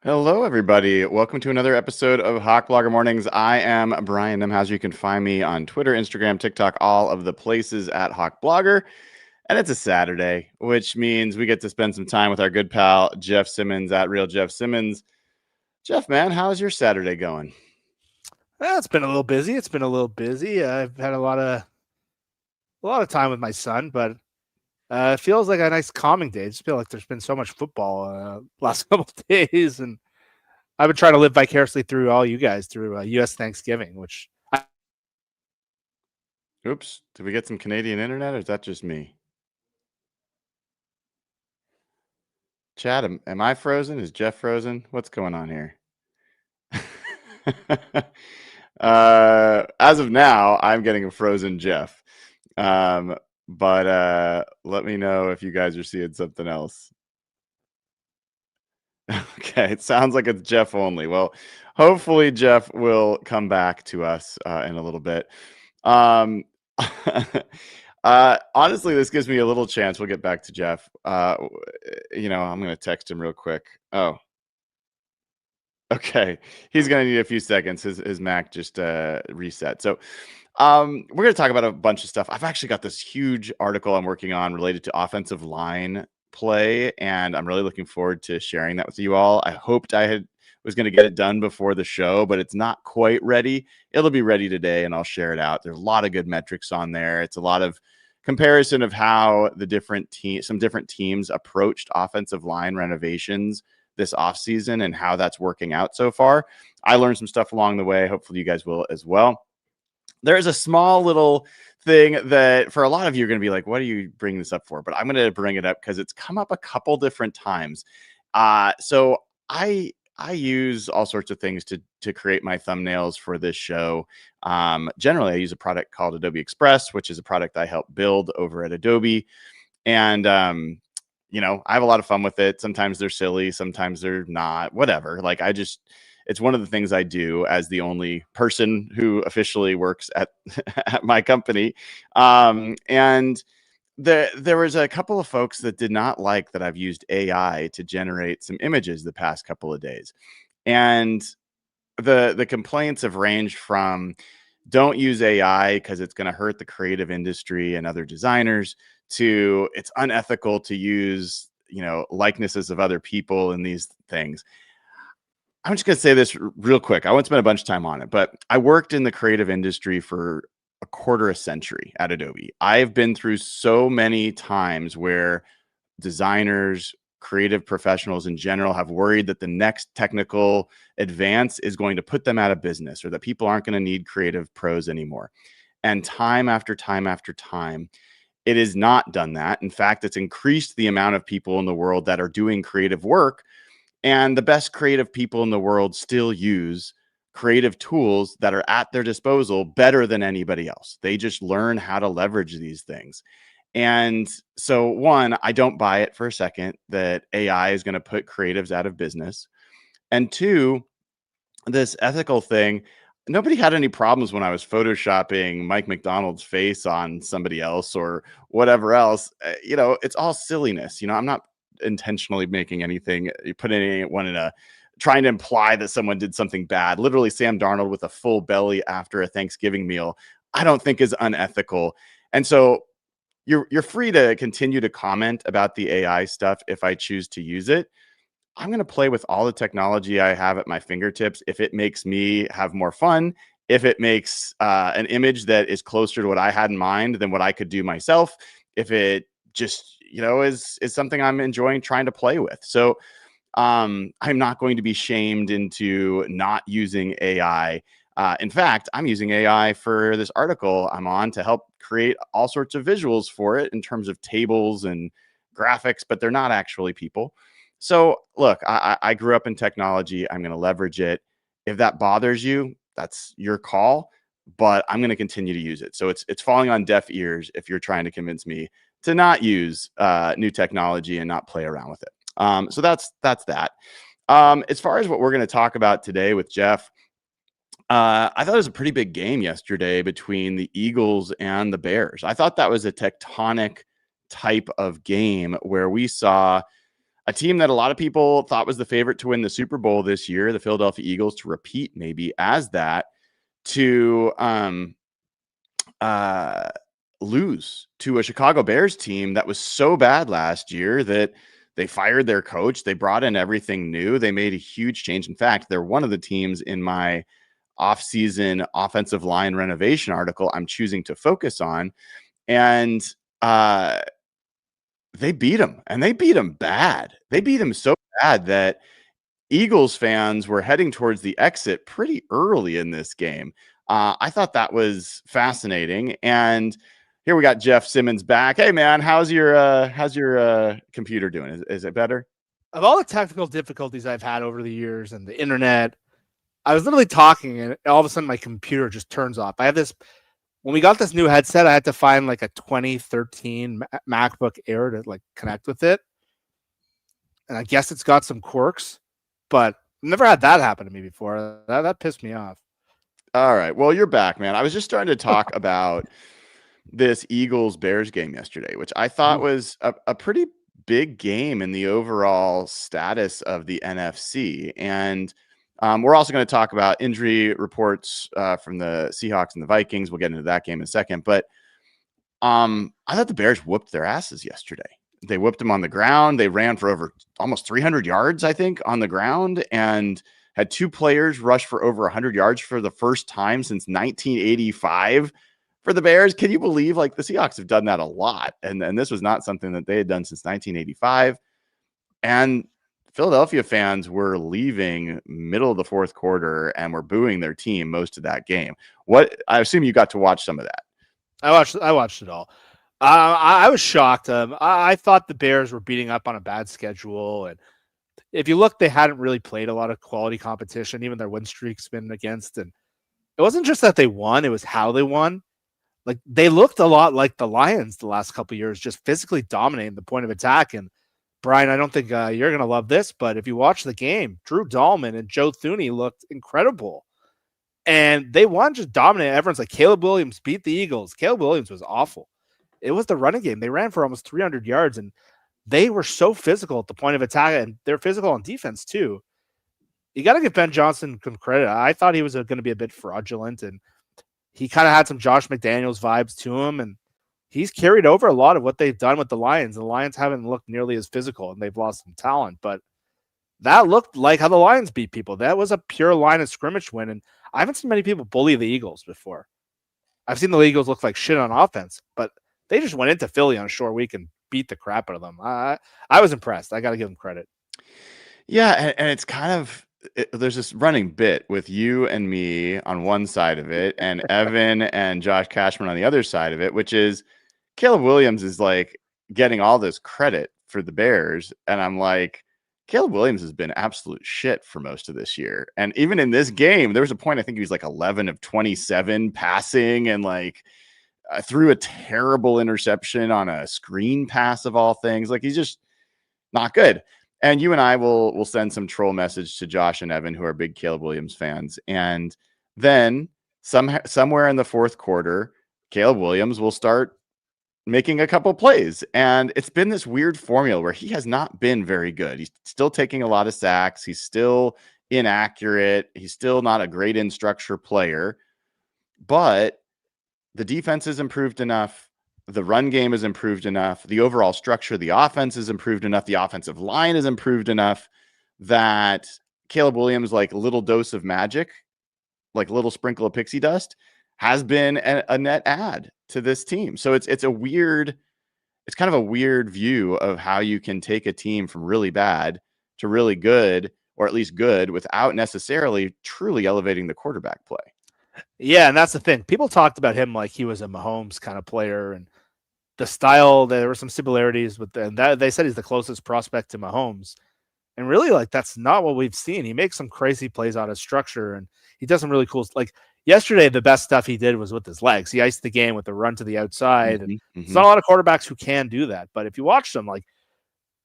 Hello, everybody. Welcome to another episode of Hawk Blogger Mornings. I am Brian Nemhauser. You can find me on Twitter, Instagram, TikTok, all of the places at Hawk Blogger. And it's a Saturday, which means we get to spend some time with our good pal, Jeff Simmons at Real Jeff Simmons. Jeff, man, how's your Saturday going? It's been a little busy. I've had a lot of time with my son, but it feels like a nice calming day. I just feel like there's been so much football last couple of days, and I've been trying to live vicariously through all you guys through U.S. Thanksgiving, which Oops, did we get some Canadian internet, or is that just me? Chad, am I frozen? Is Jeff frozen? What's going on here? As of now, I'm getting a frozen Jeff. But let me know if you guys are seeing something else. Okay, it sounds like it's Jeff only. Well, hopefully Jeff will come back to us in a little bit. Um, honestly, this gives me a little chance. We'll get back to Jeff. I'm going to text him real quick. Oh, okay. He's going to need a few seconds. His Mac just reset. So we're going to talk about a bunch of stuff. I've actually got this huge article I'm working on related to offensive line play, and I'm really looking forward to sharing that with you all. I hoped was going to get it done before the show, but it's not quite ready. It'll be ready today, and I'll share it out. There's a lot of good metrics on there. It's a lot of comparison of how some different teams approached offensive line renovations this offseason and how that's working out so far. I learned some stuff along the way. Hopefully you guys will as well. There's a small little thing that for a lot of you are going to be like, what are you bringing this up for? But I'm going to bring it up because it's come up a couple different times. So I use all sorts of things to create my thumbnails for this show. Generally, I use a product called Adobe Express, which is a product I help build over at Adobe. And, I have a lot of fun with it. Sometimes they're silly, sometimes they're not, whatever. It's one of the things I do as the only person who officially works at, at my company. And there was a couple of folks that did not like that I've used AI to generate some images the past couple of days. And the complaints have ranged from don't use AI because it's going to hurt the creative industry and other designers to it's unethical to use, likenesses of other people in these things. I'm just going to say this real quick. I won't spend a bunch of time on it, but I worked in the creative industry for a quarter a century at Adobe. I've been through so many times where designers, creative professionals in general have worried that the next technical advance is going to put them out of business or that people aren't going to need creative pros anymore. And time after time after time, it has not done that. In fact, it's increased the amount of people in the world that are doing creative work. And the best creative people in the world still use creative tools that are at their disposal better than anybody else. They just learn how to leverage these things. And so, one, I don't buy it for a second that AI is going to put creatives out of business. And two, this ethical thing, nobody had any problems when I was photoshopping Mike McDonald's face on somebody else or whatever else. It's all silliness. I'm not intentionally making anything, putting anyone in trying to imply that someone did something bad. Literally, Sam Darnold with a full belly after a Thanksgiving meal, I don't think is unethical. And so you're free to continue to comment about the AI stuff if I choose to use it. I'm going to play with all the technology I have at my fingertips. If it makes me have more fun, if it makes an image that is closer to what I had in mind than what I could do myself, if it just, is something I'm enjoying trying to play with. So I'm not going to be shamed into not using AI. In fact, I'm using AI for this article I'm on to help create all sorts of visuals for it in terms of tables and graphics, but they're not actually people. So look, I grew up in technology. I'm going to leverage it. If that bothers you, that's your call, but I'm going to continue to use it. So it's falling on deaf ears if you're trying to convince me to not use new technology and not play around with it. So that's that. As far as what we're going to talk about today with Jeff, I thought it was a pretty big game yesterday between the Eagles and the Bears. I thought that was a tectonic type of game where we saw a team that a lot of people thought was the favorite to win the Super Bowl this year, the Philadelphia Eagles, to repeat maybe as that, to lose to a Chicago Bears team that was so bad last year that they fired their coach. They brought in everything new. They made a huge change. In fact, they're one of the teams in my off-season offensive line renovation article I'm choosing to focus on. And they beat them, and they beat them bad. They beat them so bad that Eagles fans were heading towards the exit pretty early in this game. I thought that was fascinating. And here we got Jeff Simmons back. Hey man, how's your computer doing? Is it better? Of all the technical difficulties I've had over the years and the internet, I was literally talking and all of a sudden my computer just turns off. I have this, when we got this new headset, I had to find like a 2013 MacBook Air to like connect with it. And I guess it's got some quirks, but I've never had that happen to me before. That pissed me off. All right. Well, you're back, man. I was just starting to talk about this Eagles Bears game yesterday, which I thought was a pretty big game in the overall status of the NFC. And we're also going to talk about injury reports from the Seahawks and the Vikings. We'll get into that game in a second. But I thought the Bears whooped their asses yesterday. They whipped them on the ground. They ran for over almost 300 yards, I think, on the ground, and had two players rush for over 100 yards for the first time since 1985 for the Bears. Can you believe, like, the Seahawks have done that a lot, and this was not something that they had done since 1985. And Philadelphia fans were leaving middle of the fourth quarter and were booing their team most of that game. I assume you got to watch some of that. I watched it all. I was shocked. I thought the Bears were beating up on a bad schedule, and if you look, they hadn't really played a lot of quality competition. Even their win streak's been against, and it wasn't just that they won; it was how they won. Like, they looked a lot like the Lions the last couple of years, just physically dominating the point of attack. And Brian, I don't think you're going to love this, but if you watch the game, Drew Dahlman and Joe Thuney looked incredible. And they won, just dominate. Everyone's like, Caleb Williams beat the Eagles. Caleb Williams was awful. It was the running game. They ran for almost 300 yards, and they were so physical at the point of attack, and they're physical on defense too. You got to give Ben Johnson some credit. I thought he was going to be a bit fraudulent, and he kind of had some Josh McDaniels vibes to him, and he's carried over a lot of what they've done with the Lions. The Lions haven't looked nearly as physical, and they've lost some talent, but that looked like how the Lions beat people. That was a pure line of scrimmage win, and I haven't seen many people bully the Eagles before. I've seen the Eagles look like shit on offense, but they just went into Philly on a short week and beat the crap out of them. I was impressed. I got to give them credit. Yeah, and it's kind of there's this running bit with you and me on one side of it, and Evan and Josh Cashman on the other side of it, which is Caleb Williams is like getting all this credit for the Bears, and I'm like, Caleb Williams has been absolute shit for most of this year. And even in this game, there was a point I think he was like 11 of 27 passing, and like threw a terrible interception on a screen pass of all things. Like, he's just not good. And you and I will send some troll message to Josh and Evan, who are big Caleb Williams fans. And then somewhere in the fourth quarter, Caleb Williams will start making a couple plays. And it's been this weird formula where he has not been very good. He's still taking a lot of sacks. He's still inaccurate. He's still not a great in structure player. But the defense has improved enough. The run game has improved enough. The overall structure of the offense has improved enough. The offensive line has improved enough that Caleb Williams, like little dose of magic, like little sprinkle of pixie dust, has been a net add to this team. So it's kind of a weird view of how you can take a team from really bad to really good, or at least good, without necessarily truly elevating the quarterback play. Yeah, and that's the thing. People talked about him like he was a Mahomes kind of player, and the style, there were some similarities with them. That they said he's the closest prospect to Mahomes. And really, like, that's not what we've seen. He makes some crazy plays out of structure, and he does some really cool, like yesterday, the best stuff he did was with his legs. He iced the game with a run to the outside. And there's not a lot of quarterbacks who can do that. But if you watch them, like,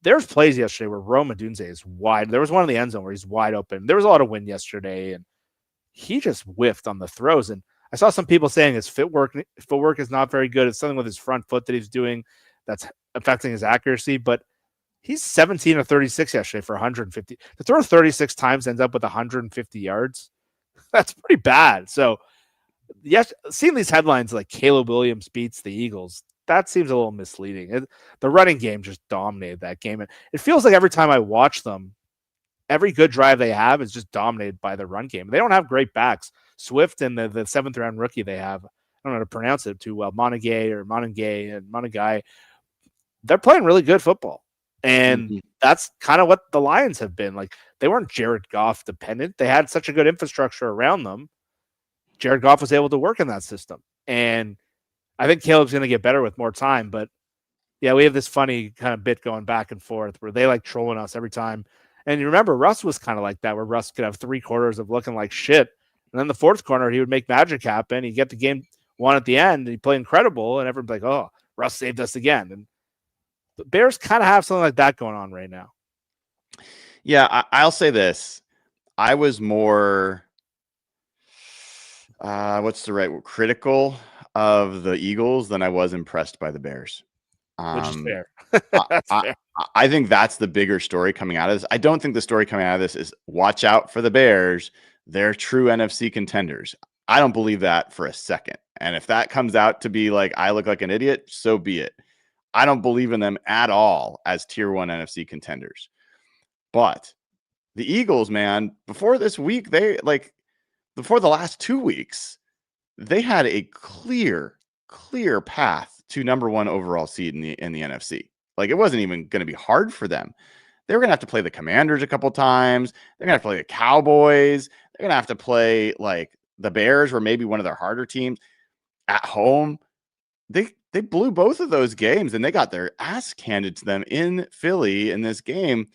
there's plays yesterday where Rome Odunze is wide. There was one in the end zone where he's wide open. There was a lot of wind yesterday, and he just whiffed on the throws. And I saw some people saying his footwork is not very good. It's something with his front foot that he's doing that's affecting his accuracy. But He's 17 or 36 yesterday for 150. To throw 36 times ends up with 150 yards. That's pretty bad. So, yes, seeing these headlines like Caleb Williams beats the Eagles, that seems a little misleading. The running game just dominated that game. And it feels like every time I watch them, every good drive they have is just dominated by the run game. They don't have great backs. Swift and the seventh round rookie they have, I don't know how to pronounce it too well, Monagay, they're playing really good football. And that's kind of what the Lions have been. Like, they weren't Jared Goff dependent. They had such a good infrastructure around them. Jared Goff was able to work in that system. And I think Caleb's going to get better with more time. But yeah, we have this funny kind of bit going back and forth where they like trolling us every time. And you remember Russ was kind of like that, where Russ could have 3 quarters of looking like shit. And then the fourth quarter, he would make magic happen. He'd get the game won at the end. He'd play incredible. And everyone's like, oh, Russ saved us again. And the Bears kind of have something like that going on right now. Yeah, I'll say this. I was more, what's the right word? Critical of the Eagles than I was impressed by the Bears. Which is fair. Fair. I think that's the bigger story coming out of this. I don't think the story coming out of this is watch out for the Bears. They're true NFC contenders. I don't believe that for a second. And if that comes out to be like, I look like an idiot, so be it. I don't believe in them at all as tier 1 NFC contenders. But the Eagles, man, before this week, before the last 2 weeks, they had a clear path to number 1 overall seed in the NFC. Like, it wasn't even going to be hard for them. They were going to have to play the Commanders a couple times. They're going to have to play the Cowboys. They're going to have to play like the Bears, or maybe one of their harder teams at home. They blew both of those games, and they got their ass handed to them in Philly in this game.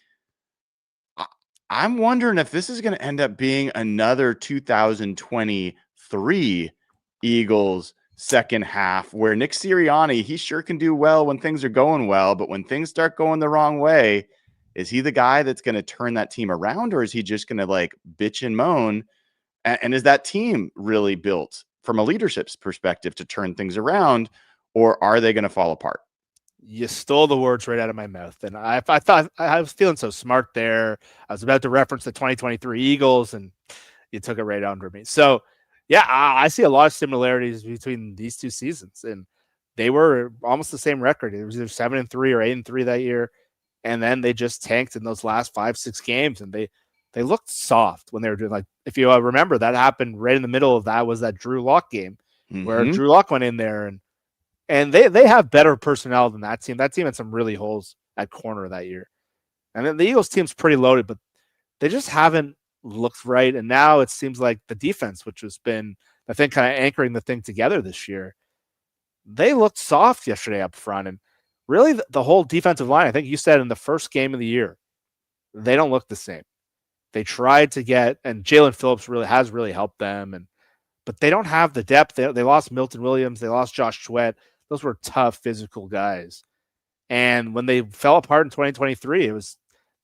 I'm wondering if this is going to end up being another 2023 Eagles second half, where Nick Sirianni, he sure can do well when things are going well, but when things start going the wrong way, is he the guy that's going to turn that team around, or is he just going to like bitch and moan? And is that team really built from a leadership perspective to turn things around, or are they going to fall apart? You stole the words right out of my mouth. And I thought I was feeling so smart there. I was about to reference the 2023 Eagles, and you took it right under me. So, yeah, I see a lot of similarities between these two seasons, and they were almost the same record. It was either 7-3 or 8-3 that year, and then they just tanked in those last 5-6 games, and they looked soft when they were doing, like, if you remember, that happened right in the middle of that was that Drew Lock game where Drew Lock went in there, and they have better personnel than that team. That team had some really holes at corner that year, and then the Eagles team's pretty loaded, but they just haven't looked right. And now it seems like the defense, which has been, I think, kind of anchoring the thing together this year, they looked soft yesterday up front. And really the whole defensive line, I think you said in the first game of the year, they don't look the same. They tried to get, and Jalen Phillips has really helped them, but they don't have the depth. They lost Milton Williams. They lost Josh Sweat. Those were tough physical guys. And when they fell apart in 2023,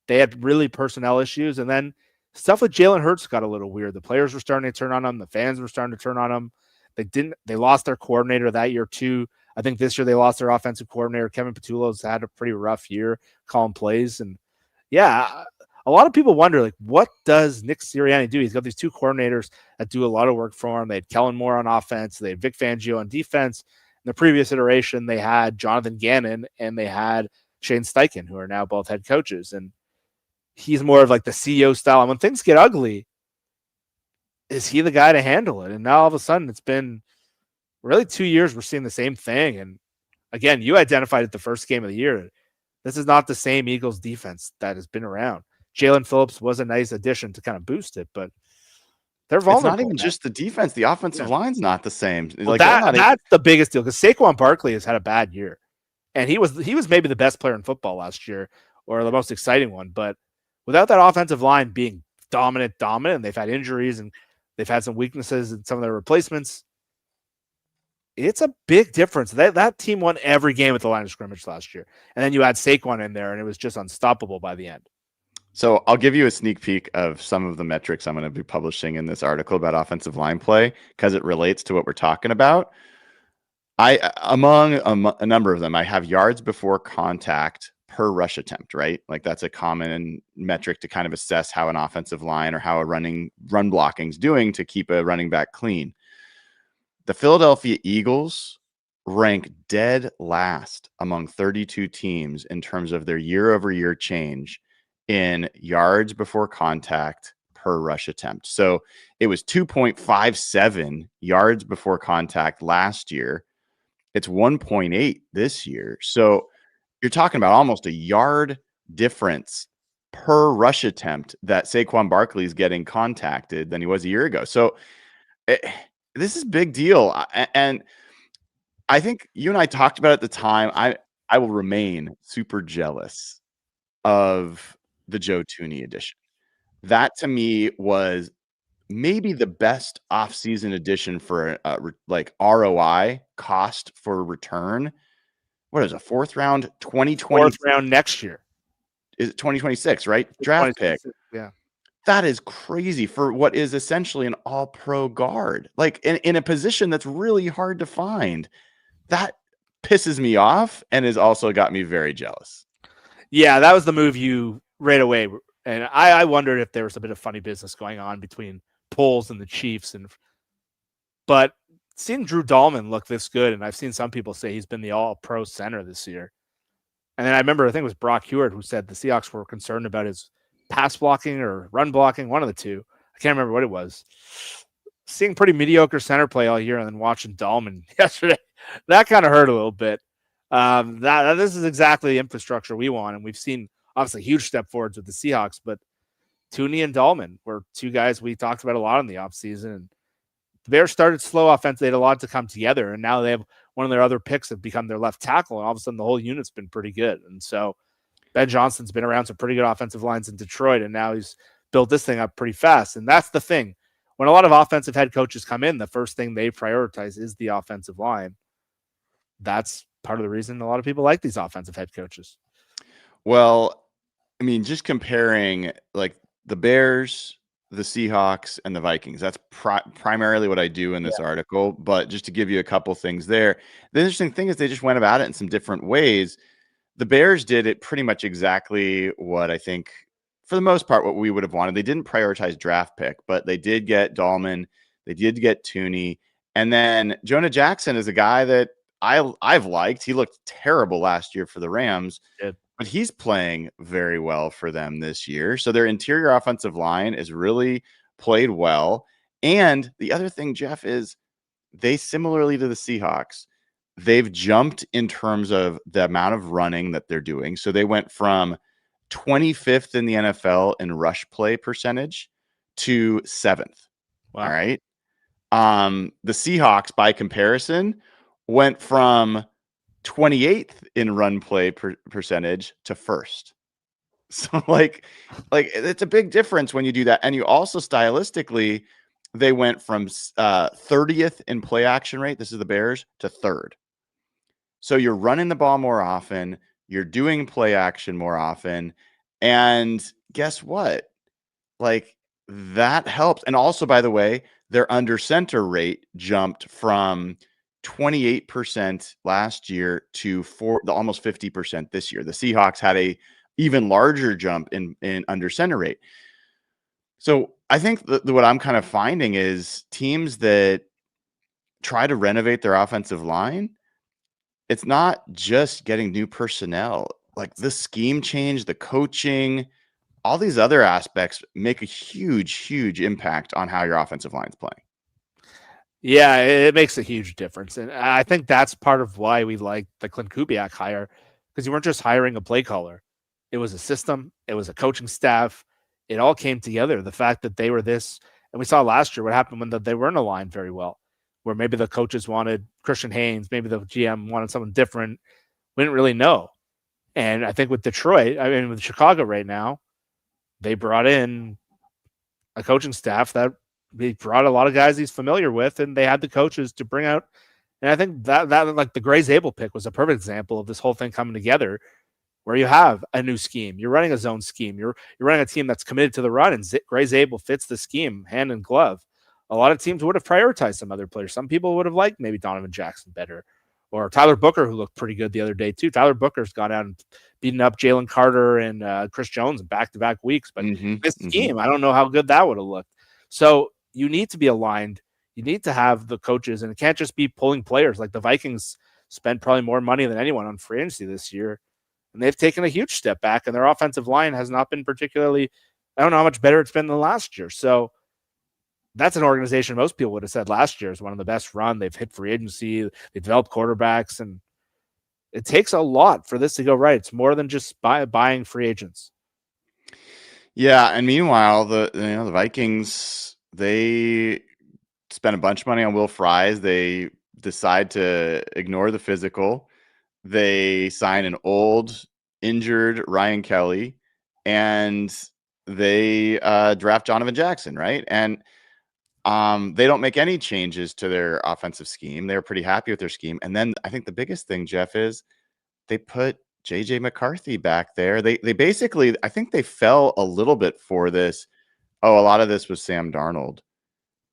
they had really personnel issues. And then stuff with Jalen Hurts got a little weird. The players were starting to turn on him. The fans were starting to turn on him. They lost their coordinator that year too. I think this year they lost their offensive coordinator. Kevin Patullo's had a pretty rough year calling plays. And yeah, a lot of people wonder, like, what does Nick Sirianni do? He's got these 2 coordinators that do a lot of work for him. They had Kellen Moore on offense. They had Vic Fangio on defense. In the previous iteration, they had Jonathan Gannon and they had Shane Steichen, who are now both head coaches. And he's more of like the CEO style. And when things get ugly, is he the guy to handle it? And now all of a sudden, it's been really 2 years. We're seeing the same thing. And again, you identified it the first game of the year. This is not the same Eagles defense that has been around. Jalen Phillips was a nice addition to kind of boost it, but they're vulnerable. It's not even just the defense. The offensive line's not the same. Well, that's the biggest deal, because Saquon Barkley has had a bad year. And he was maybe the best player in football last year, or the most exciting one. But without that offensive line being dominant, and they've had injuries and they've had some weaknesses in some of their replacements, it's a big difference. That team won every game at the line of scrimmage last year. And then you had Saquon in there, and it was just unstoppable by the end. So I'll give you a sneak peek of some of the metrics I'm going to be publishing in this article about offensive line play, because it relates to what we're talking about. Among a number of them, I have yards before contact per rush attempt, right? Like that's a common metric to kind of assess how an offensive line or how a run blocking is doing to keep a running back clean. The Philadelphia Eagles rank dead last among 32 teams in terms of their year-over-year change in yards before contact per rush attempt. So it was 2.57 yards before contact last year. It's 1.8 this year. So you're talking about almost a yard difference per rush attempt that Saquon Barkley is getting contacted than he was a year ago. So this is a big deal. And I think you and I talked about it at the time. I will remain super jealous of the Joe Thuney edition. That to me was maybe the best offseason addition for like ROI, cost for return. What is a fourth round 2020? Fourth round next year. Is it 2026, right? Draft pick. Yeah. That is crazy for what is essentially an all-pro guard. Like in a position that's really hard to find. That pisses me off and has also got me very jealous. Yeah, that was the move you right away. And I wondered if there was a bit of funny business going on between Poles and the Chiefs. But seeing Drew Dahlman look this good, and I've seen some people say he's been the all-pro center this year. And then I remember, I think it was Brock Hewitt who said the Seahawks were concerned about his pass blocking or run blocking, one of the two. I can't remember what it was. Seeing pretty mediocre center play all year and then watching Dahlman yesterday, that kind of hurt a little bit. This is exactly the infrastructure we want, and we've seen obviously huge step forwards with the Seahawks, but Thuney and Dahlman were two guys we talked about a lot in the offseason, and the Bears started slow offense. They had a lot to come together, and now they have one of their other picks have become their left tackle, and all of a sudden the whole unit's been pretty good. And so Ben Johnson's been around some pretty good offensive lines in Detroit, and now he's built this thing up pretty fast. And that's the thing. When a lot of offensive head coaches come in, the first thing they prioritize is the offensive line. That's part of the reason a lot of people like these offensive head coaches. Well, I mean, just comparing like the Bears, the Seahawks, and the Vikings. That's primarily what I do in this article. But just to give you a couple things there, the interesting thing is they just went about it in some different ways. The Bears did it pretty much exactly what I think, for the most part, what we would have wanted. They didn't prioritize draft pick, but they did get Dahlman. They did get Thuney. And then Jonah Jackson is a guy that I've liked. He looked terrible last year for the Rams. But he's playing very well for them this year. So their interior offensive line is really played well. And the other thing, Jeff, is they, similarly to the Seahawks, they've jumped in terms of the amount of running that they're doing. So they went from 25th in the NFL in rush play percentage to 7th. Wow. All right. The Seahawks, by comparison, went from 28th in run play percentage to 1st. So like it's a big difference when you do that. And you also stylistically, they went from 30th in play action rate. This is the Bears, to 3rd. So you're running the ball more often. You're doing play action more often. And guess what? Like that helps. And also, by the way, their under center rate jumped from 28% last year to almost 50% this year. The Seahawks had a even larger jump in under center rate. So I think what I'm kind of finding is teams that try to renovate their offensive line, it's not just getting new personnel. Like the scheme change, the coaching, all these other aspects make a huge, huge impact on how your offensive line is playing. Yeah, it makes a huge difference. And I think that's part of why we like the Clint Kubiak hire, because you weren't just hiring a play caller. It was a system. It was a coaching staff. It all came together. The fact that they were this, and we saw last year what happened when they weren't aligned very well, where maybe the coaches wanted Christian Haynes, maybe the GM wanted someone different. We didn't really know. And I think with Detroit, I mean, with Chicago right now, they brought in a coaching staff that he brought a lot of guys he's familiar with, and they had the coaches to bring out. And I think that like the Gray Zabel pick was a perfect example of this whole thing coming together, where you have a new scheme. You're running a zone scheme. You're running a team that's committed to the run, and Gray Zabel fits the scheme hand in glove. A lot of teams would have prioritized some other players. Some people would have liked maybe Donovan Jackson better, or Tyler Booker, who looked pretty good the other day too. Tyler Booker's gone out and beaten up Jalen Carter and Chris Jones in back-to-back weeks. But this scheme, I don't know how good that would have looked. So you need to be aligned. You need to have the coaches, and it can't just be pulling players. Like the Vikings spent probably more money than anyone on free agency this year, and they've taken a huge step back, and their offensive line has not been particularly, I don't know how much better it's been than last year. So that's an organization most people would have said last year is one of the best run. They've hit free agency. They developed quarterbacks, and it takes a lot for this to go right. It's more than just buying free agents. Yeah, and meanwhile, the Vikings, they spent a bunch of money on Will Fries. They decide to ignore the physical. They sign an old, injured Ryan Kelly, and they draft Donovan Jackson, right? And they don't make any changes to their offensive scheme. They're pretty happy with their scheme. And then I think the biggest thing, Jeff, is they put JJ McCarthy back there. They basically, I think they fell a little bit for this. Oh, a lot of this was Sam Darnold.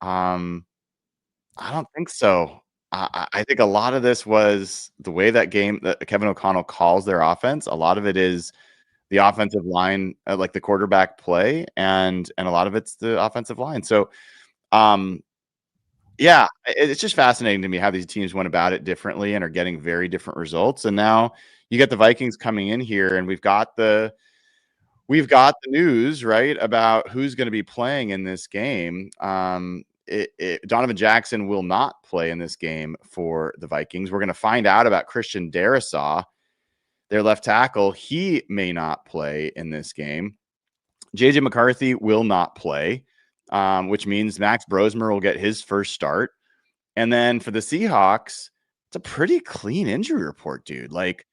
I don't think so. I think a lot of this was the way that Kevin O'Connell calls their offense. A lot of it is the offensive line, like the quarterback play, and a lot of it's the offensive line. So, yeah, it's just fascinating to me how these teams went about it differently and are getting very different results. And now you get the Vikings coming in here, and we've got the news, right, about who's going to be playing in this game. Donovan Jackson will not play in this game for the Vikings. We're going to find out about Christian Darrisaw, their left tackle. He may not play in this game. JJ McCarthy will not play, which means Max Brosmer will get his first start. And then for the Seahawks, it's a pretty clean injury report, dude. Like,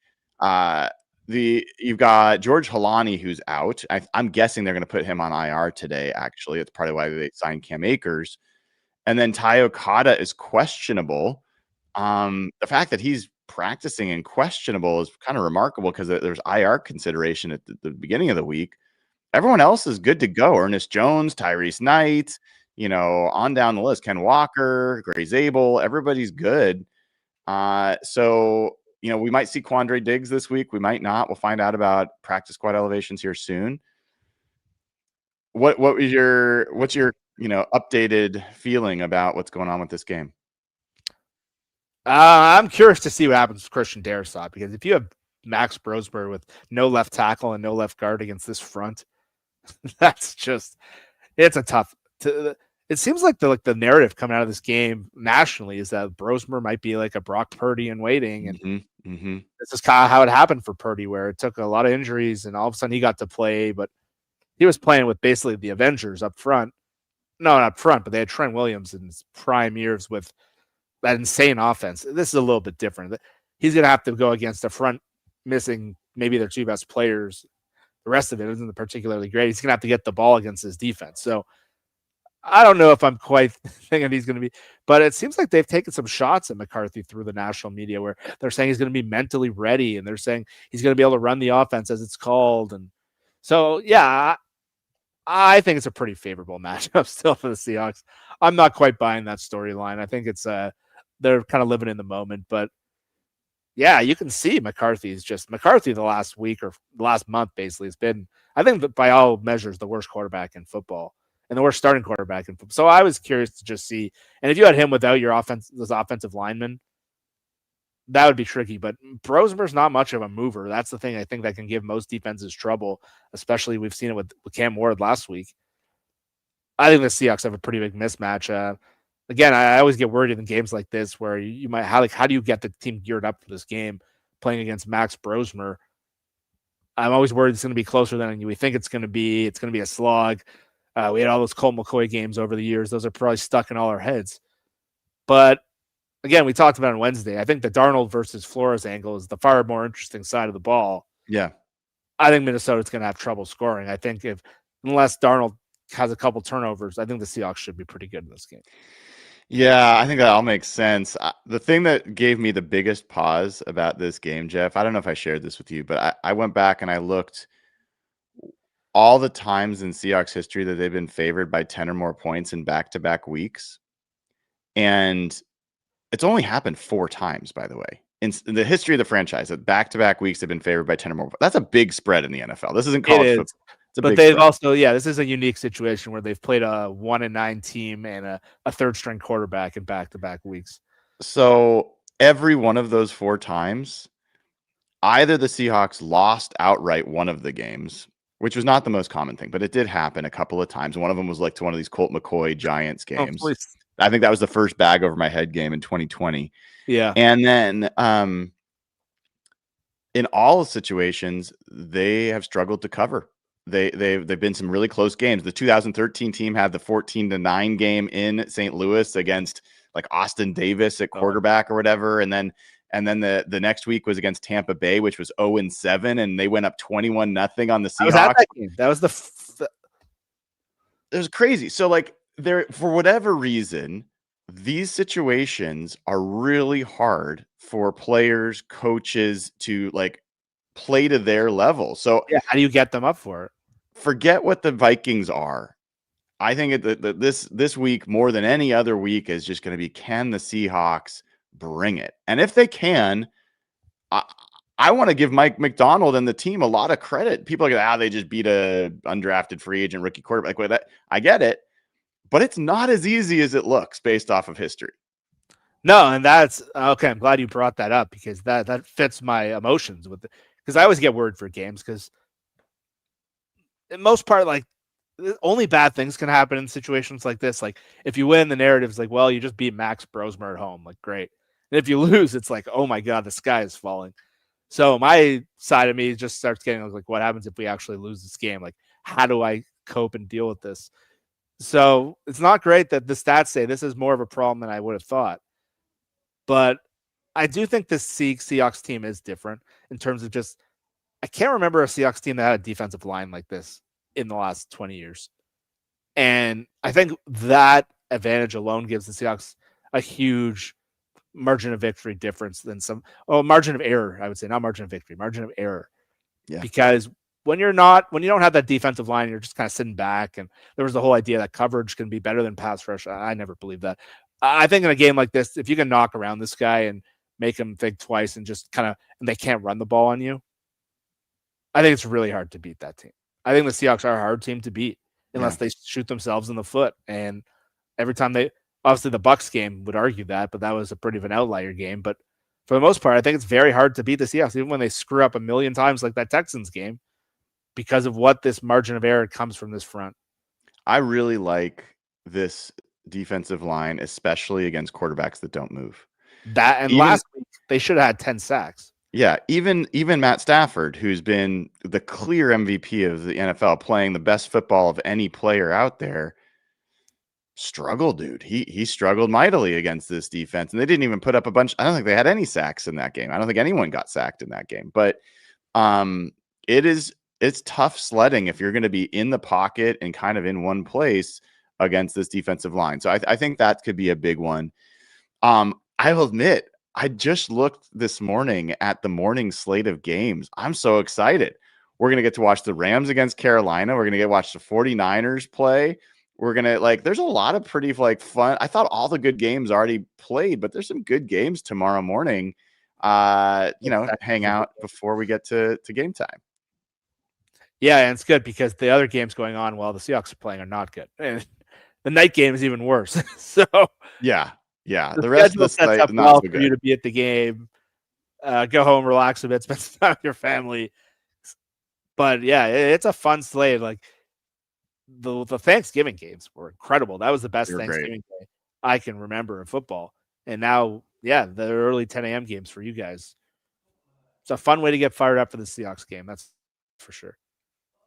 you've got George Halani, who's out. I'm guessing they're going to put him on IR today. Actually, it's probably why they signed Cam Akers. And then Ty Okada is questionable. The fact that he's practicing and questionable is kind of remarkable because there's IR consideration at the beginning of the week. Everyone else is good to go. Ernest Jones, Tyrese Knight, on down the list. Ken Walker, Gray Zabel, everybody's good. So, we might see Quandre Diggs this week. We might not. We'll find out about practice squad elevations here soon. What's your updated feeling about what's going on with this game? I'm curious to see what happens with Christian Darrisaw, because if you have Max Brosmer with no left tackle and no left guard against this front, it's a tough. It seems like the narrative coming out of this game nationally is that Brosmer might be like a Brock Purdy in waiting, and this is kind of how it happened for Purdy, where it took a lot of injuries and all of a sudden he got to play, but he was playing with basically the Avengers up front. No, not up front, but they had Trent Williams in his prime years with that insane offense. This is a little bit different. He's going to have to go against a front missing maybe their two best players. The rest of it isn't particularly great. He's going to have to get the ball against his defense. So I don't know if I'm quite thinking he's going to be, but it seems like they've taken some shots at McCarthy through the national media where they're saying he's going to be mentally ready, and they're saying he's going to be able to run the offense as it's called. And so, yeah, I think it's a pretty favorable matchup still for the Seahawks. I'm not quite buying that storyline. I think it's they're kind of living in the moment, but yeah, you can see McCarthy the last week or the last month basically has been, I think, by all measures, the worst quarterback in football and the worst starting quarterback in football. So I was curious to just see, and if you had him without your offensive lineman, that would be tricky. But Brosmer's not much of a mover. That's the thing I think that can give most defenses trouble, especially we've seen it with Cam Ward last week. I think the Seahawks have a pretty big mismatch. Again, I always get worried in games like this where you might how do you get the team geared up for this game playing against Max Brosmer? I'm always worried it's going to be closer than we think it's going to be. It's going to be a slog. We had all those Colt McCoy games over the years. Those are probably stuck in all our heads. But again, we talked about it on Wednesday. I think the Darnold versus Flores angle is the far more interesting side of the ball. Yeah. I think Minnesota's going to have trouble scoring. I think unless Darnold has a couple turnovers, I think the Seahawks should be pretty good in this game. Yeah, I think that all makes sense. The thing that gave me the biggest pause about this game, Jeff, I don't know if I shared this with you, but I went back and I looked all the times in Seahawks history that they've been favored by 10 or more points in back-to-back weeks. And it's only happened 4 times, by the way. in the history of the franchise, that back-to-back weeks have been favored by 10 or more. That's a big spread in the NFL. This isn't It college is. football. It's a But big they've spread. also, this is a unique situation where they've played a 1-9 team and a third string quarterback in back-to-back weeks. So every one of those 4 times, either the Seahawks lost outright one of the games, which was not the most common thing, but it did happen a couple of times. One of them was like to one of these Colt McCoy Giants games. Oh, I think that was the first bag over my head game in 2020. Yeah. And then in all situations, they have struggled to cover. They've been some really close games. The 2013 team had the 14-9 game in St. Louis against like Austin Davis at quarterback or whatever, and then the next week was against Tampa Bay, which was 0-7, and they went up 21-0 on the Seahawks. I was at that game. That was it was crazy. So like there, for whatever reason, these situations are really hard for players, coaches to like play to their level. So how do you get them up for it? Forget what the Vikings are. I think this week more than any other week is just going to be, can the Seahawks bring it? And if they can, I want to give Mike McDonald and the team a lot of credit. People are like, they just beat a undrafted free agent rookie quarterback. Like, I get it, but it's not as easy as it looks based off of history. No, and that's okay. I'm glad you brought that up because that fits my emotions with it. Because I always get worried for games because in most part, like only bad things can happen in situations like this. Like if you win, the narrative's like, well, you just beat Max Brosmer at home. Like, great. And if you lose, it's like, oh my God, the sky is falling. So my side of me just starts getting like, what happens if we actually lose this game? Like, how do I cope and deal with this? So it's not great that the stats say this is more of a problem than I would have thought. But I do think this Seahawks team is different in terms of just, I can't remember a Seahawks team that had a defensive line like this in the last 20 years. And I think that advantage alone gives the Seahawks a huge margin of victory difference than margin of error, I would say, not margin of victory, margin of error. Yeah. Because when you don't have that defensive line, you're just kind of sitting back. And there was the whole idea that coverage can be better than pass rush. I never believed that. I think in a game like this, if you can knock around this guy and make him think twice and just and they can't run the ball on you, I think it's really hard to beat that team. I think the Seahawks are a hard team to beat unless they shoot themselves in the foot. And every time obviously the Bucs game would argue that, but that was a pretty of an outlier game. But for the most part, I think it's very hard to beat the Seahawks, even when they screw up a million times like that Texans game, because of what this margin of error comes from this front. I really like this defensive line, especially against quarterbacks that don't move. Last week, they should have had 10 sacks. Yeah, even Matt Stafford, who's been the clear MVP of the NFL, playing the best football of any player out there, struggled, dude. He struggled mightily against this defense, and they didn't even put up a bunch. I don't think they had any sacks in that game. I don't think anyone got sacked in that game. But it's tough sledding if you're going to be in the pocket and kind of in one place against this defensive line. So I think that could be a big one. I will admit, I just looked this morning at the morning slate of games. I'm so excited. We're going to get to watch the Rams against Carolina. We're going to get to watch the 49ers play. We're going to there's a lot of pretty fun. I thought all the good games already played, but there's some good games tomorrow morning. Hang out before we get to game time. Yeah, and it's good because the other games going on while the Seahawks are playing are not good. And the night game is even worse. So yeah. The rest of the slate is not so good. For you to be at the game, go home, relax a bit, spend some time with your family. But yeah, it's a fun slate. Like the Thanksgiving games were incredible. That was the best Thanksgiving day I can remember in football. And now, the early 10 a.m. games for you guys. It's a fun way to get fired up for the Seahawks game. That's for sure.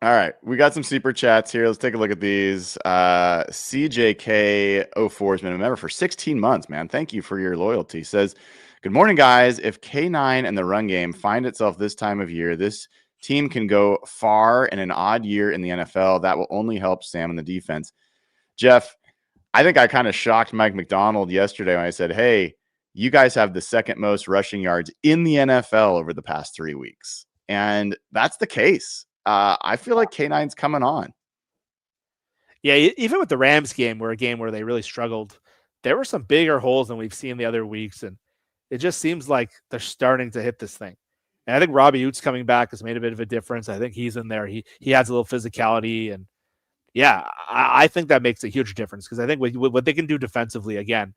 All right, we got some super chats here. Let's take a look at these. CJK04 has been a member for 16 months, man. Thank you for your loyalty. Says, good morning, guys. If K9 and the run game find itself this time of year, this team can go far in an odd year in the NFL. That will only help Sam and the defense. Jeff, I think I kind of shocked Mike McDonald yesterday when I said, hey, you guys have the second most rushing yards in the NFL over the past 3 weeks. And that's the case. I feel like K9's coming on. Yeah, even with the Rams game, a game where they really struggled, there were some bigger holes than we've seen the other weeks. And It just seems like they're starting to hit this thing. And I think Robbie Oots coming back has made a bit of a difference. I think he's in there. He has a little physicality, and yeah, I think that makes a huge difference because I think what they can do defensively again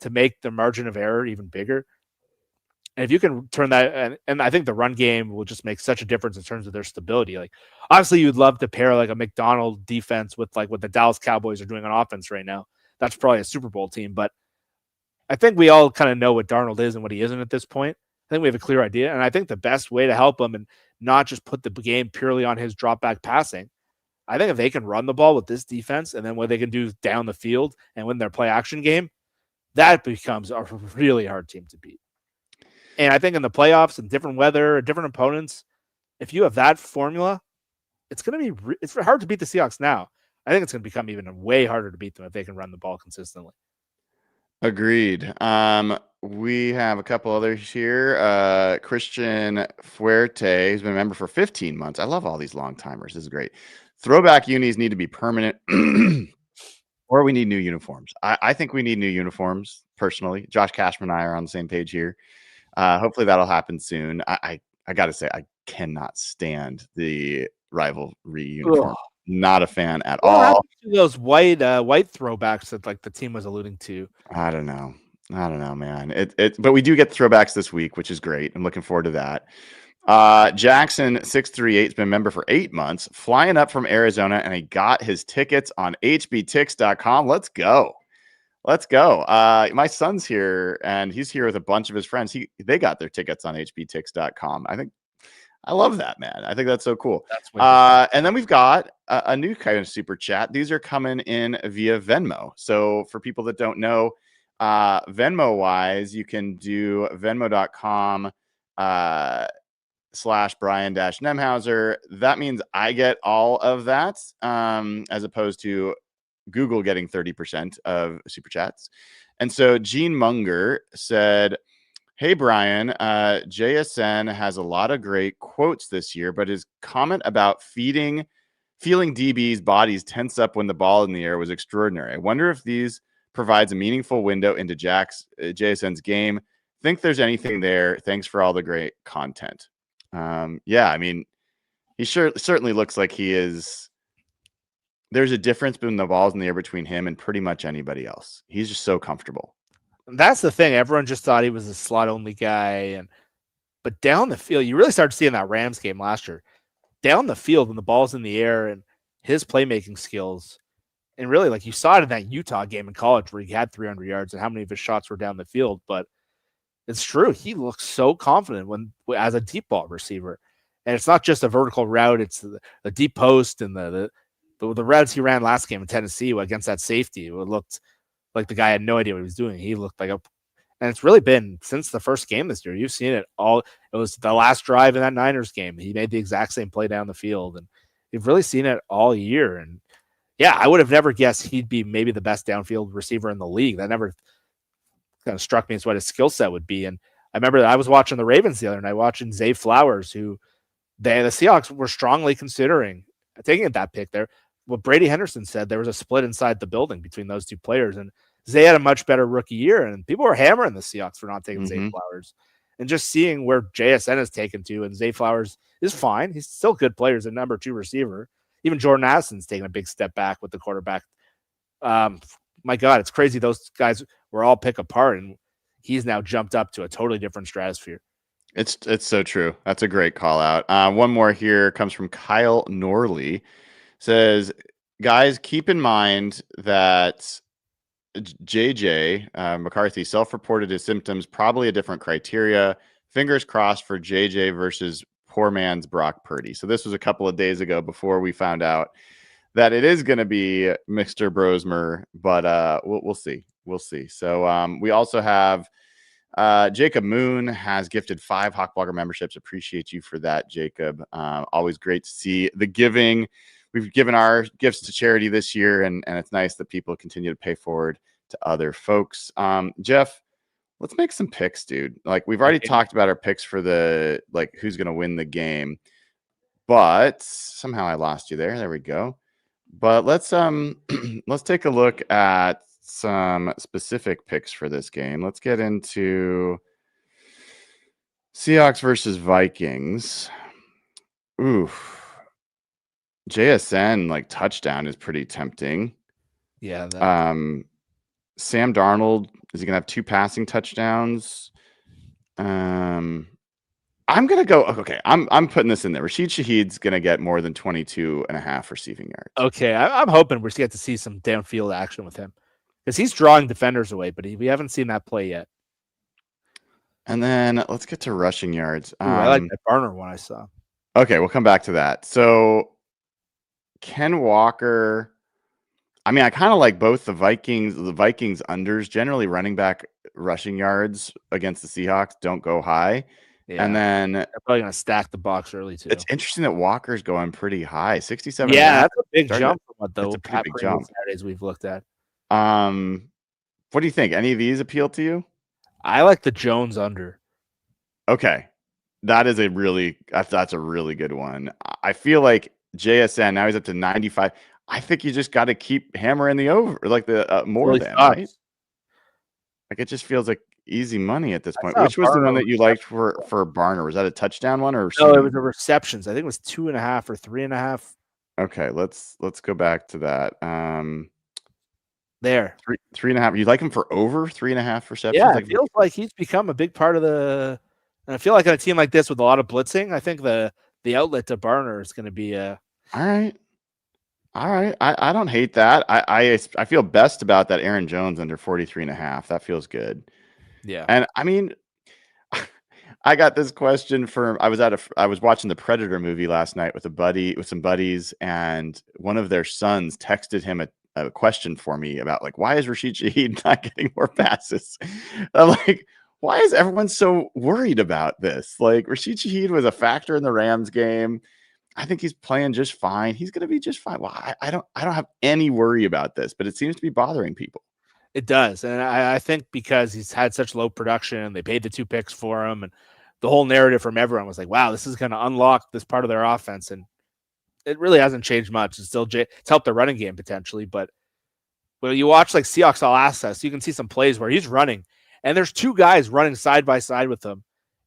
to make the margin of error even bigger. And if you can turn that, and I think the run game will just make such a difference in terms of their stability. Like, obviously, you'd love to pair like a McDonald defense with like what the Dallas Cowboys are doing on offense right now. That's probably a Super Bowl team, but I think we all kind of know what Darnold is and what he isn't at this point. I think we have a clear idea, and I think the best way to help him and not just put the game purely on his drop back passing. I think if they can run the ball with this defense, and then what they can do down the field and win their play action game, that becomes a really hard team to beat. And I think in the playoffs and different weather, different opponents, if you have that formula, it's going to be it's hard to beat the Seahawks now. I think it's going to become even way harder to beat them if they can run the ball consistently. Agreed. We have a couple others here. Christian Fuerte, who's been a member for 15 months. I love all these long timers. This is great. Throwback unis need to be permanent, or we need new uniforms. I think we need new uniforms personally. Josh Cashman and I are on the same page here. Hopefully that'll happen soon. I got to say, I cannot stand the rivalry uniform. Ugh. Not a fan at all. Those white throwbacks that like the team was alluding to. I don't know, man. But we do get throwbacks this week, which is great. I'm looking forward to that. Jackson 638 has been a member for 8 months, flying up from Arizona, and he got his tickets on hbtix.com. Let's go. My son's here, and he's here with a bunch of his friends. They got their tickets on hbtix.com. I love that, man. I think that's so cool. And then we've got a new kind of super chat. These are coming in via Venmo. So for people that don't know, Venmo wise, you can do venmo.com /Brian-Nemhauser. That means I get all of that, as opposed to Google getting 30% of super chats. And so Gene Munger said, "Hey, Brian, JSN has a lot of great quotes this year, but his comment about feeling DB's bodies tense up when the ball in the air was extraordinary. I wonder if these provides a meaningful window into JSN's game. Think there's anything there. Thanks for all the great content." Yeah, I mean, he certainly looks like he is. There's a difference between the balls in the air between him and pretty much anybody else. He's just so comfortable. That's the thing. Everyone just thought he was a slot only guy, but down the field, you really started seeing that Rams game last year. Down the field, when the ball's in the air, and his playmaking skills, and really, like you saw it in that Utah game in college where he had 300 yards and how many of his shots were down the field. But it's true, he looks so confident as a deep ball receiver, and it's not just a vertical route; it's the deep post and the routes he ran last game in Tennessee against that safety. It looked like the guy had no idea what he was doing. He looked like and it's really been since the first game this year. You've seen it all. It was the last drive in that Niners game. He made the exact same play down the field, and you've really seen it all year. And yeah, I would have never guessed he'd be maybe the best downfield receiver in the league. That never kind of struck me as what his skill set would be. And I remember that I was watching the Ravens the other night, watching Zay Flowers, who the Seahawks were strongly considering taking that pick there. What Brady Henderson said, there was a split inside the building between those two players, and Zay had a much better rookie year, and people were hammering the Seahawks for not taking Zay Flowers. And just seeing where JSN is taken to, and Zay Flowers is fine. He's still a good player as a number 2 receiver. Even Jordan Addison's taking a big step back with the quarterback. My God, it's crazy. Those guys were all pick apart, and he's now jumped up to a totally different stratosphere. It's so true. That's a great call out. One more here comes from Kyle Norley. Says, guys, keep in mind that JJ McCarthy self-reported his symptoms, probably a different criteria. Fingers crossed for JJ versus poor man's Brock Purdy. So this was a couple of days ago before we found out that it is going to be Mr. Brosmer, but we'll see. We'll see. So we also have Jacob Moon has gifted 5 Hawkblogger memberships. Appreciate you for that, Jacob. Always great to see the giving. We've given our gifts to charity this year, and it's nice that people continue to pay forward to other folks. Jeff, let's make some picks, dude. Like, we've already talked about our picks for the, like, who's going to win the game, but somehow I lost you there. There we go. But let's take a look at some specific picks for this game. Let's get into Seahawks versus Vikings. Oof. JSN like touchdown is pretty tempting. Yeah, that Sam Darnold, is he gonna have 2 passing touchdowns? I'm gonna go. Okay, I'm putting this in there. Rashid Shaheed's gonna get more than 22 and a half receiving yards. okay. I'm hoping we're get to see some downfield action with him because he's drawing defenders away, but we haven't seen that play yet. And then let's get to rushing yards. Ooh, I like that Barner one I saw. Okay, we'll come back to that. So Ken Walker. I mean, I kind of like both the Vikings unders. Generally, running back rushing yards against the Seahawks don't go high. Yeah, and then they're probably gonna stack the box early too. It's interesting that Walker's going pretty high, 67. Yeah, that's a big jump from what That's the a pretty big jump. Saturdays we've looked at. What do you think? Any of these appeal to you? I like the Jones under. Okay, that's a really good one. I feel like JSN now he's up to 95. I think you just got to keep hammering the over, like the more Really than sucks. right. Like it just feels like easy money at this point. saw Which was the one Barner that you liked for Barner? Was that a touchdown one or No, it was the receptions. I think it was 2.5 or 3.5. Okay, let's go back to that. There. 3.5. You like him for over 3.5 receptions? Yeah, Like, it feels like he's become a big part of the. And I feel like on a team like this with a lot of blitzing, I think the outlet to Barner is going to be all right. I don't hate that. I feel best about that Aaron Jones under 43.5. That feels good. Yeah. And I mean, I got this question from I was watching the Predator movie last night with some buddies, and one of their sons texted him a question for me about like, why is Rashid Shaheed not getting more passes? I'm like, why is everyone so worried about this? Like, Rashid Shaheed was a factor in the Rams game. I think he's playing just fine. He's going to be just fine. Well, I don't have any worry about this, but it seems to be bothering people. It does. And I think because he's had such low production, they paid the 2 picks for him, and the whole narrative from everyone was like, wow, this is going to unlock this part of their offense. And it really hasn't changed much. It's still it's helped the running game potentially. But when you watch like Seahawks All Access, you can see some plays where he's running, and there's 2 guys running side by side with him.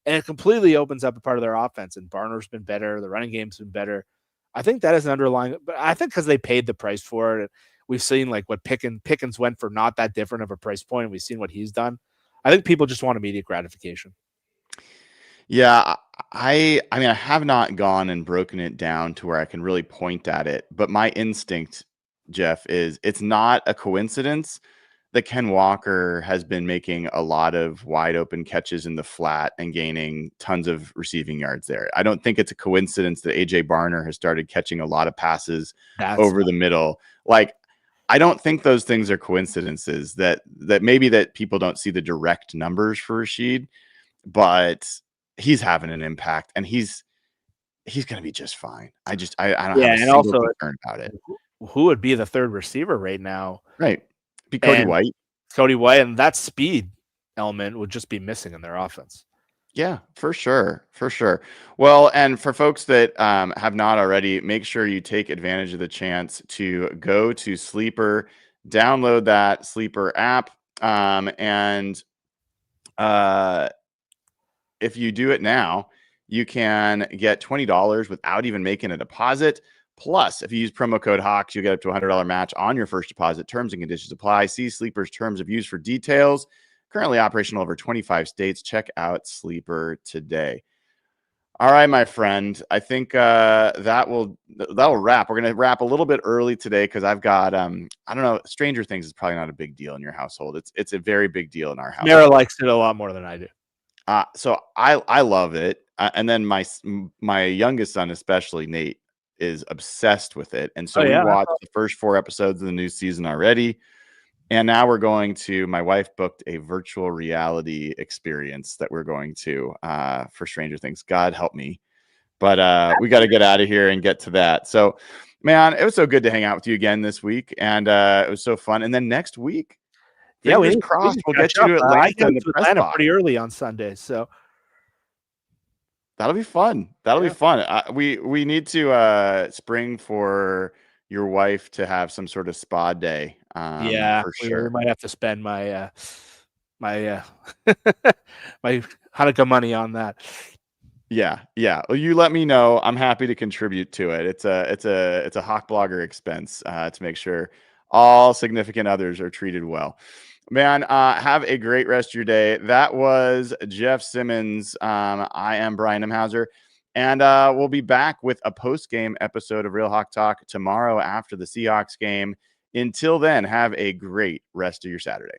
And it completely opens up a part of their offense. And Barner's been better. The running game's been better. I think that is an underlying, but I think because they paid the price for it. We've seen like what Pickens went for not that different of a price point. And we've seen what he's done. I think people just want immediate gratification. Yeah, I mean, I have not gone and broken it down to where I can really point at it, but my instinct, Jeff, is it's not a coincidence that Ken Walker has been making a lot of wide open catches in the flat and gaining tons of receiving yards there. I don't think it's a coincidence that AJ Barner has started catching a lot of passes over the middle. Like, I don't think those things are coincidences that maybe that people don't see the direct numbers for Rashid, but he's having an impact and he's going to be just fine. I don't have a single concern about it. Who would be the third receiver right now? Right. Be Cody White. Cody White, and that speed element would just be missing in their offense. Yeah, for sure. For sure. Well, and for folks that have not already, make sure you take advantage of the chance to go to Sleeper, download that Sleeper app. And if you do it now, you can get $20 without even making a deposit. Plus, if you use promo code HAWKS, you get up to a $100 match on your first deposit. Terms and conditions apply. See Sleeper's terms of use for details. Currently operational over 25 states. Check out Sleeper today. All right, my friend. I think that will wrap. We're going to wrap a little bit early today because I've got I don't know. Stranger Things is probably not a big deal in your household. It's a very big deal in our house. Mara likes it a lot more than I do. So I love it. And then my youngest son, especially Nate, is obsessed with it. And so we watched the first 4 episodes of the new season already. And now we're going to, my wife booked a virtual reality experience that we're going to for Stranger Things. God help me. But we got to get out of here and get to that. So, man, it was so good to hang out with you again this week. And it was so fun. And then next week, fingers crossed, we'll get you to Atlanta. I get to Atlanta pretty early on Sunday. So that'll be fun. That'll be fun. We need to spring for your wife to have some sort of spa day. Yeah, for sure. we might have to spend my my my Hanukkah money on that. Yeah. Well, you let me know. I'm happy to contribute to it. It's a Hawk Blogger expense to make sure all significant others are treated well. Man, have a great rest of your day. That was Jeff Simmons. I am Brian Imhauser, and we'll be back with a post-game episode of Real Hawk Talk tomorrow after the Seahawks game. Until then, have a great rest of your Saturday.